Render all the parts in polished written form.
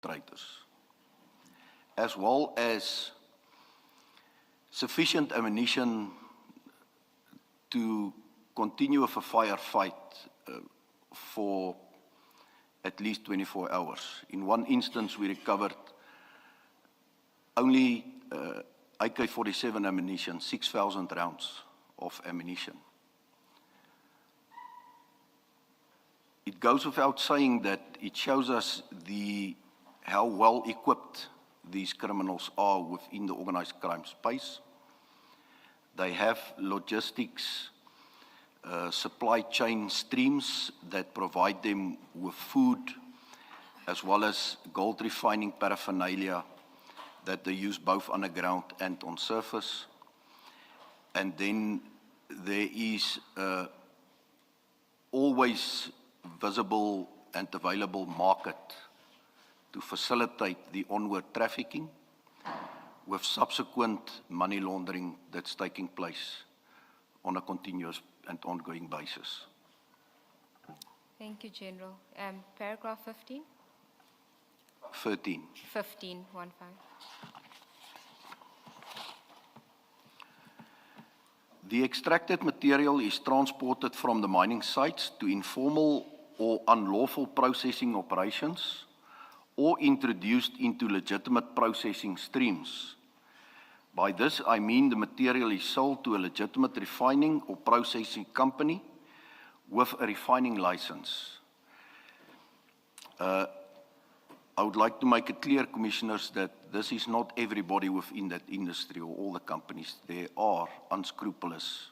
traders, as well as sufficient ammunition to continue with a firefight for at least 24 hours. In one instance, we recovered only AK-47 ammunition, 6,000 rounds of ammunition. It goes without saying that it shows us how well equipped these criminals are within the organized crime space. They have logistics, supply chain streams that provide them with food, as well as gold refining paraphernalia that they use both underground and on surface. And then there is always visible and available market to facilitate the onward trafficking with subsequent money laundering that's taking place on a continuous and ongoing basis. Thank you, General. Paragraph 15? 13. 15. The extracted material is transported from the mining sites to informal or unlawful processing operations or introduced into legitimate processing streams. By this, I mean the material is sold to a legitimate refining or processing company with a refining license. I would like to make it clear, Commissioners, that this is not everybody within that industry or all the companies. There are unscrupulous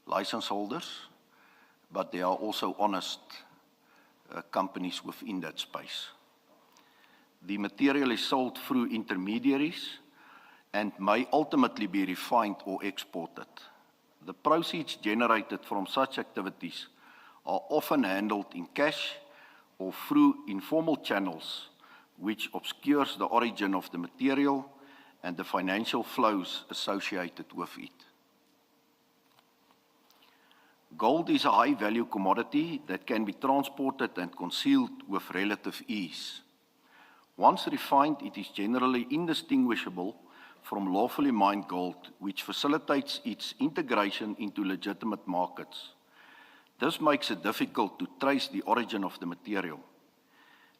license holders, but there are also honest companies within that space. The material is sold through intermediaries and may ultimately be refined or exported. The proceeds generated from such activities are often handled in cash or through informal channels, which obscures the origin of the material and the financial flows associated with it. Gold is a high-value commodity that can be transported and concealed with relative ease. Once refined, it is generally indistinguishable from lawfully mined gold, which facilitates its integration into legitimate markets. This makes it difficult to trace the origin of the material.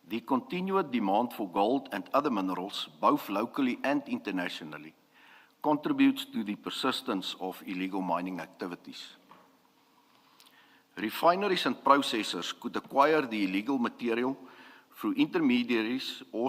The continued demand for gold and other minerals, both locally and internationally, contributes to the persistence of illegal mining activities. Refineries and processors could acquire the illegal material through intermediaries or